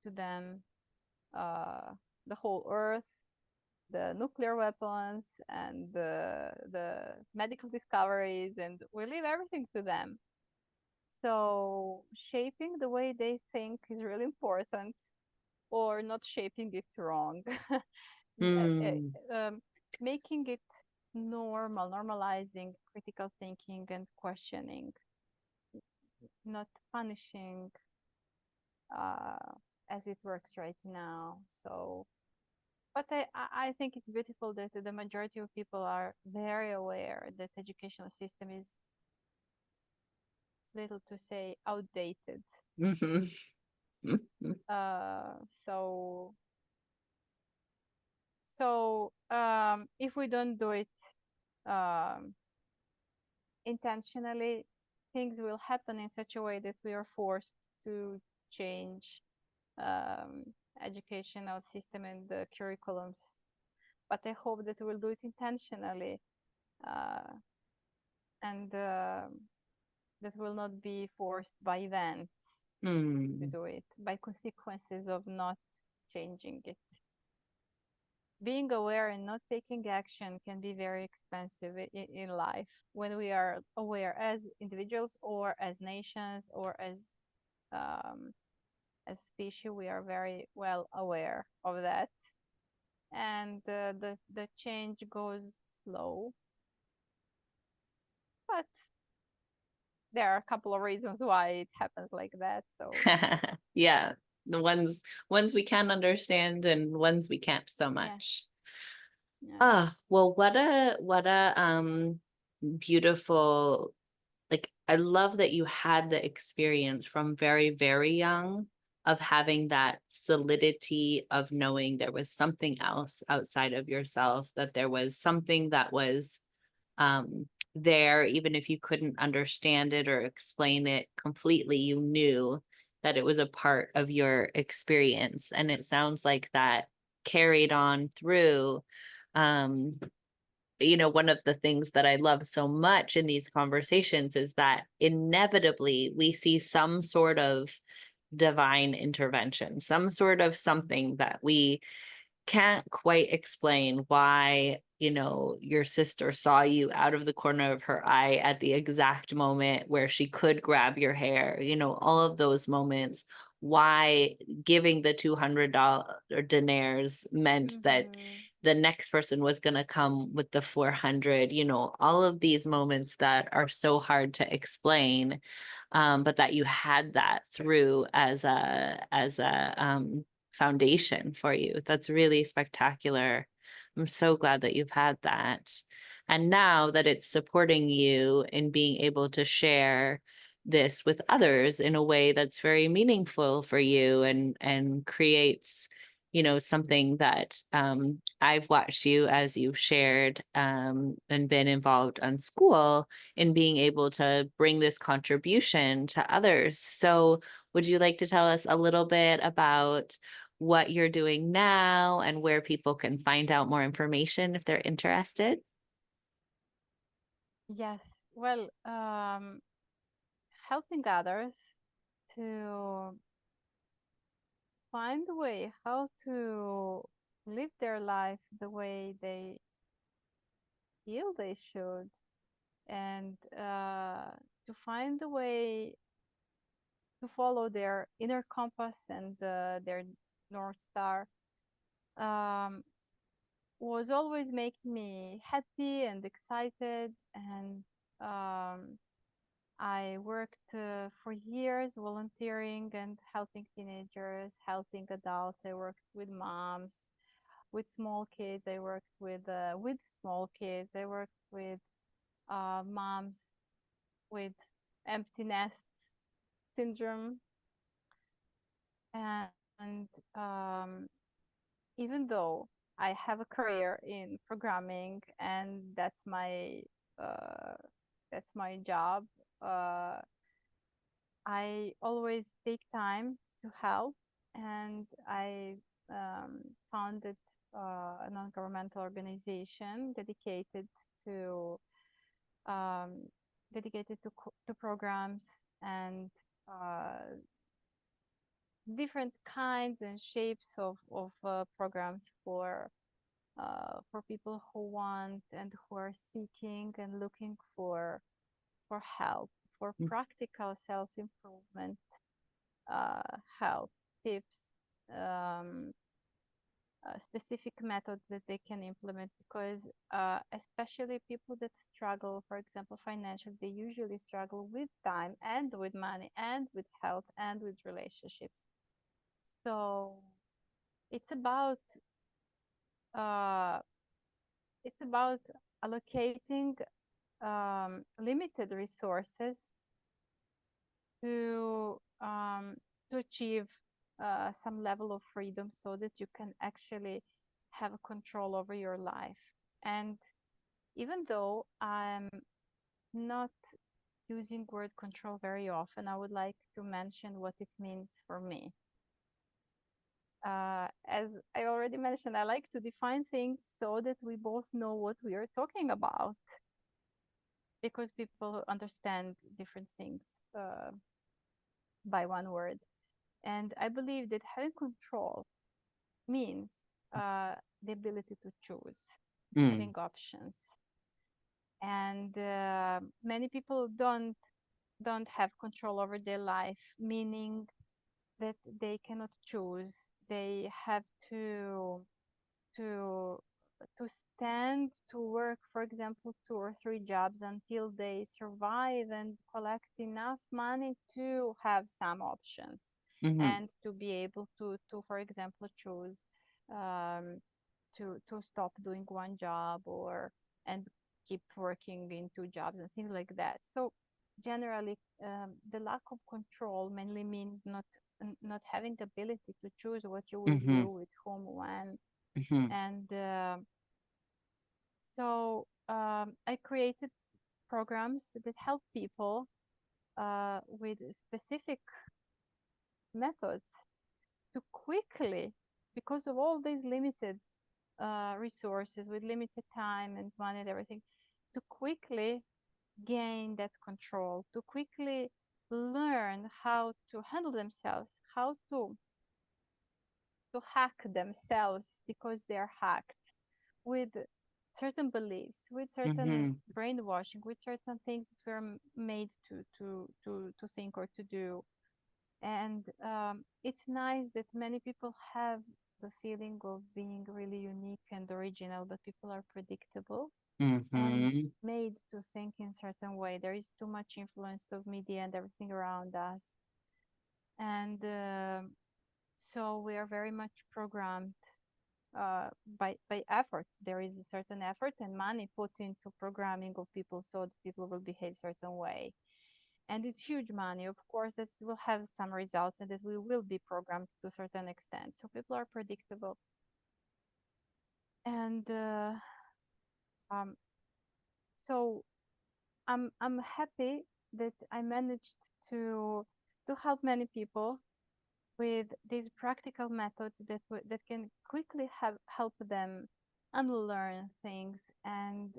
[SPEAKER 2] to them uh, the whole earth, the nuclear weapons, and the medical discoveries, and we leave everything to them. So shaping the way they think is really important, or not shaping it wrong.
[SPEAKER 1] Mm,
[SPEAKER 2] Making it normal, normalizing critical thinking and questioning, not punishing uh, as it works right now. So But I think it's beautiful that the majority of people are very aware that educational system is, it's little to say, outdated.
[SPEAKER 1] Mhm. Mhm.
[SPEAKER 2] So if we don't do it um, intentionally, things will happen in such a way that we are forced to change um, educational system and the curriculums. But I hope that we'll do it intentionally, uh, and that will not be forced by events to
[SPEAKER 1] Hmm.
[SPEAKER 2] do it, by consequences of not changing it. Being aware and not taking action can be very expensive in life when we are aware as individuals or as nations or um, as species. We are very well aware of that, and the change goes slow, but there are a couple of reasons why it happens like that. So
[SPEAKER 1] Yeah, the ones we can understand and ones we can't so
[SPEAKER 2] yes,
[SPEAKER 1] much.
[SPEAKER 2] yes.
[SPEAKER 1] Ah, well, what a beautiful, like, I love that you had the experience from very, very young of having that solidity of knowing there was something else outside of yourself, that there was something that was there, even if you couldn't understand it or explain it completely, you knew that it was a part of your experience. And it sounds like that carried on through. Um, one of the things that I love so much in these conversations is that inevitably we see some sort of divine intervention, some sort of something that we can't quite explain why, your sister saw you out of the corner of her eye at the exact moment where she could grab your hair, all of those moments, why giving the $200 dinars meant that
[SPEAKER 2] Mm-hmm.
[SPEAKER 1] the next person was going to come with the 400, all of these moments that are so hard to explain, but that you had that through as a foundation for you. That's really spectacular. I'm so glad that you've had that. And now that it's supporting you in being able to share this with others in a way that's very meaningful for you and creates something that I've watched you as you've shared and been involved on school in being able to bring this contribution to others. So would you like to tell us a little bit about what you're doing now and where people can find out more information if they're interested?
[SPEAKER 2] Yes. Well, helping others to find a way how to live their life the way they feel they should, and to find a way to follow their inner compass and their North Star, um, was always making me happy and excited. And um, I worked for years volunteering and helping teenagers, helping adults. I worked with moms, with small kids. I worked with small kids. I worked with moms with empty nest syndrome. And um, even though I have a career in programming and uh, that's my job, uh, I always take time to help, and I founded a non-governmental organization to um, dedicated to programs and uh, different kinds and shapes of programs for people who want and who are seeking and looking for help, for practical self improvement, help, tips, um, specific methods that they can implement, because especially people that struggle, for example, financially, they usually struggle with time and with money and with health and with relationships. So it's about uh, it's about allocating limited resources to to achieve some level of freedom so that you can actually have control over your life. And even though I'm not using word control very often, I would like to mention what it means for me. As I already mentioned, I like to define things so that we both know what we are talking about, because people understand different things by one word. And I believe that having control means uh, the ability to choose, having
[SPEAKER 1] Mm,
[SPEAKER 2] options. And many people don't have control over their life, meaning that they cannot choose. They have to to stand to work, for example, 2 or 3 jobs until they survive and collect enough money to have some options
[SPEAKER 1] mm-hmm,
[SPEAKER 2] and to be able to for example choose um, to stop doing one job or and keep working in 2 jobs and things like that. So generally the lack of control mainly means not having the ability to choose what you will
[SPEAKER 1] mm-hmm,
[SPEAKER 2] do with whom, when.
[SPEAKER 1] mm-hmm,
[SPEAKER 2] And so I created programs that help people with specific methods to quickly, because of all these limited resources with limited time and money and everything, to quickly gain that control, to quickly learn how to handle themselves, how to hack themselves because they're hacked with certain beliefs, with certain
[SPEAKER 1] mm-hmm.
[SPEAKER 2] brainwashing, with certain things that were made to think or to do. And it's nice that many people have the feeling of being really unique and original, but people are predictable and
[SPEAKER 1] Mm-hmm.
[SPEAKER 2] made to think in certain way. There is too much influence of media and everything around us, and so we are very much programmed by effort. There is a certain effort and money put into programming of people so that people will behave certain way. And it's huge money, of course, that will have some results and that we will be programmed to a certain extent. So people are predictable. And um, so I'm happy that I managed to help many people with these practical methods that can quickly help them unlearn things and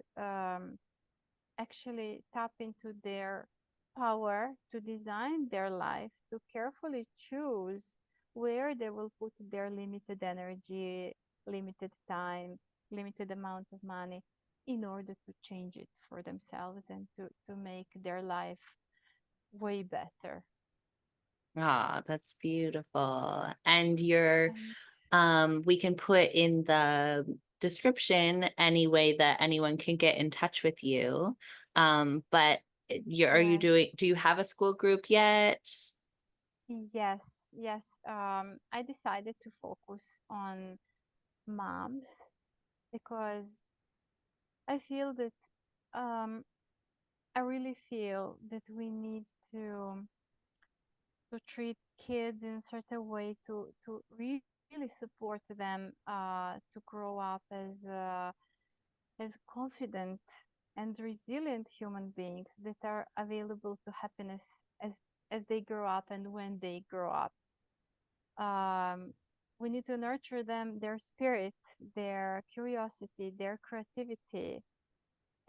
[SPEAKER 2] actually tap into their power to design their life, to carefully choose where they will put their limited energy, limited time, limited amount of money in order to change it for themselves and to make their life way better.
[SPEAKER 1] Ah, that's beautiful. And you're
[SPEAKER 2] And
[SPEAKER 1] we can put in the description any way that anyone can get in touch with you. But are you
[SPEAKER 2] yes,
[SPEAKER 1] doing, do you have a school group yet?
[SPEAKER 2] yes. I decided to focus on moms because I feel that um, I really feel that we need to treat kids in a certain way to really support them to grow up as confident and resilient human beings that are available to happiness as as they grow up and when they grow up. Um, we need to nurture them, their spirit, their curiosity, their creativity.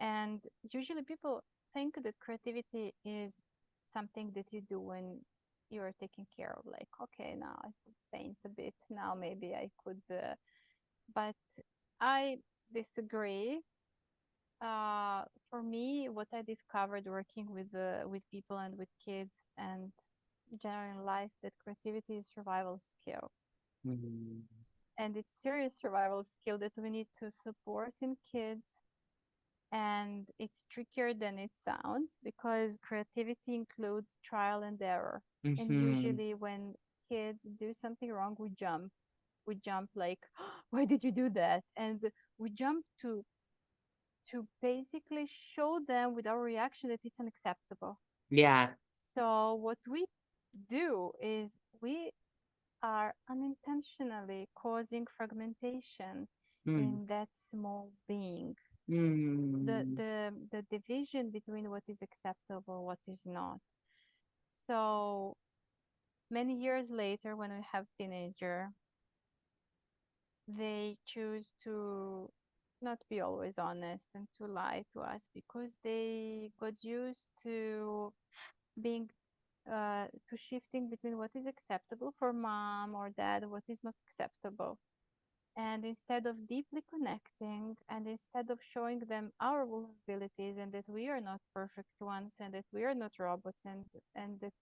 [SPEAKER 2] And usually people think that creativity is something that you do when you're taking care of, like, okay, now I could paint a bit, now maybe I could, but I disagree. For me, what I discovered working with people and with kids and general in life, that creativity is survival skill,
[SPEAKER 1] Mhm.
[SPEAKER 2] and it's serious survival skill that we need to support in kids. And it's trickier than it sounds because creativity includes trial and error. And
[SPEAKER 1] Mhm.
[SPEAKER 2] usually when kids do something wrong, we jump like why did you do that? And we jump to basically show them with our reaction that it's unacceptable.
[SPEAKER 1] Yeah.
[SPEAKER 2] So what we do is we are unintentionally causing fragmentation
[SPEAKER 1] Mm.
[SPEAKER 2] in that small being.
[SPEAKER 1] Mm.
[SPEAKER 2] The division between what is acceptable, what is not. So many years later, when we have teenager, they choose to not be always honest and to lie to us because they got used to being to shifting between what is acceptable for mom or dad, what is not acceptable. And instead of deeply connecting and instead of showing them our vulnerabilities and that we are not perfect ones and that we are not robots and that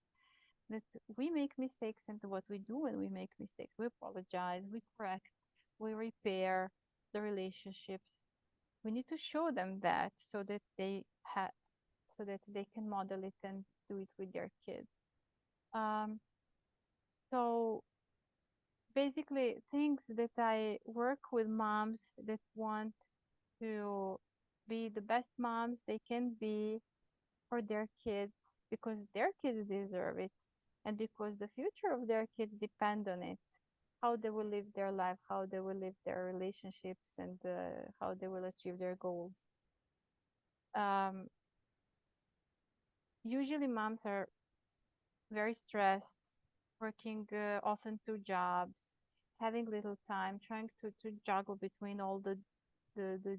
[SPEAKER 2] we make mistakes and what we do when we make mistakes, we apologize, we correct, we repair the relationships. We need to show them that so that so that they can model it and do it with their kids. Um, so basically, things that I work with moms that want to be the best moms they can be for their kids because their kids deserve it and because the future of their kids depend on it, how they will live their life, how they will live their relationships, and how they will achieve their goals. um, Usually moms are very stressed, working often two jobs, having little time, trying to juggle between all the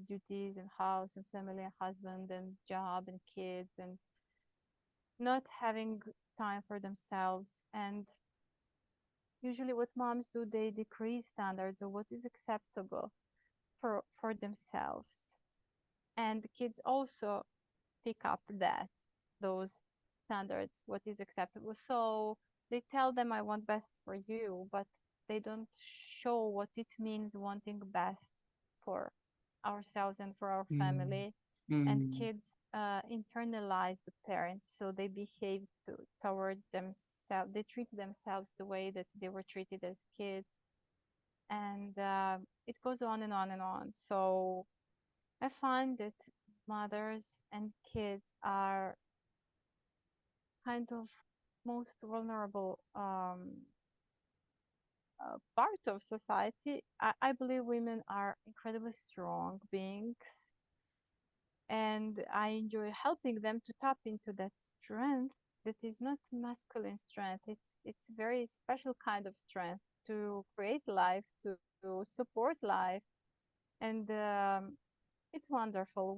[SPEAKER 2] duties and house and family and husband and job and kids and not having time for themselves. And usually what moms do, they decrease standards of what is acceptable for themselves. And the kids also pick up that those standards, what is acceptable. So they tell them I want best for you, but they don't show what it means wanting best for ourselves and for our
[SPEAKER 1] Mm.
[SPEAKER 2] family. And
[SPEAKER 1] Mm.
[SPEAKER 2] kids internalize the parents, so they behave toward themselves. They treat themselves the way that they were treated as kids, and it goes on and on and on. So I find that mothers and kids are kind of most vulnerable part of society. I believe women are incredibly strong beings, and I enjoy helping them to tap into that strength that is not masculine strength. It's a very special kind of strength to create life, to support life, and it's wonderful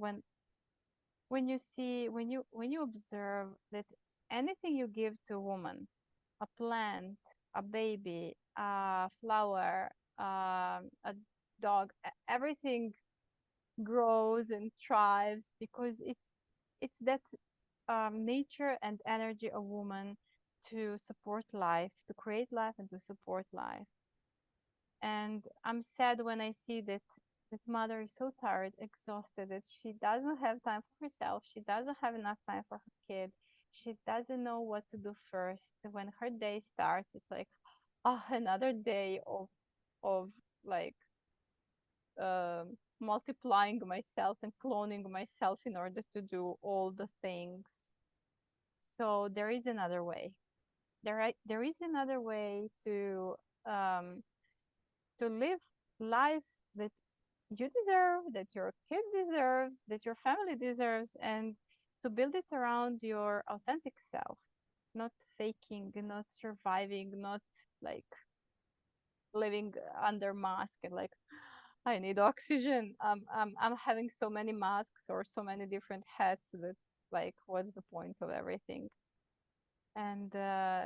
[SPEAKER 2] when you see when you observe that anything you give to a woman, a plant, a baby, a flower, a dog, everything grows and thrives because it's that nature and energy of woman to support life, to create life and to support life. And I'm sad when I see that mother is so tired, exhausted, that she doesn't have time for herself. She doesn't have enough time for her kid. She doesn't know what to do first. When her day starts, it's like, oh, another day of like multiplying myself and cloning myself in order to do all the things. So there is another way. There is another way um, to live life that you deserve, that your kid deserves, that your family deserves, and to build it around your authentic self, not faking, not surviving, not like living under mask and like I need oxygen. I'm having so many masks or so many different hats that like what's the point of everything? And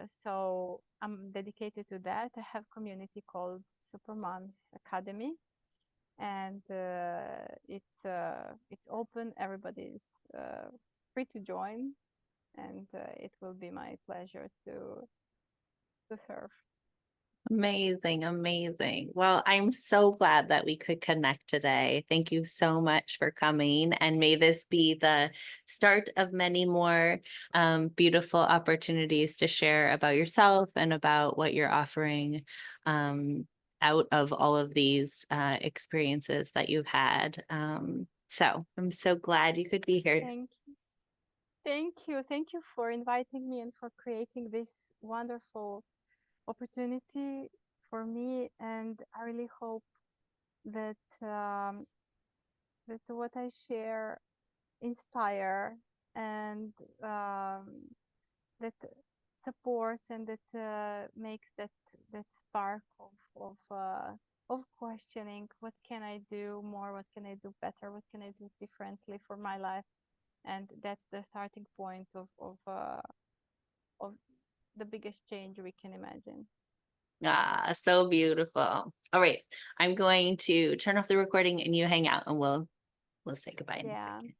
[SPEAKER 2] so I'm dedicated to that. I have community called Super Moms Academy, and it's open. Everybody's free to join, and it will be my pleasure to serve.
[SPEAKER 1] Amazing, amazing. Well, I'm so glad that we could connect today. Thank you so much for coming. And may this be the start of many more beautiful opportunities to share about yourself and about what you're offering out of all of these experiences that you've had. So I'm so glad you could be here.
[SPEAKER 2] Thank you. Thank you. Thank you for inviting me and for creating this wonderful opportunity for me. And I really hope that that what I share inspire and that supports and that makes that spark of questioning. What can I do more? What can I do better? What can I do differently for my life? And that's the starting point of the biggest change we can imagine.
[SPEAKER 1] Ah, so beautiful. All right. I'm going to turn off the recording and you hang out and we'll say goodbye in a
[SPEAKER 2] Yeah.
[SPEAKER 1] second.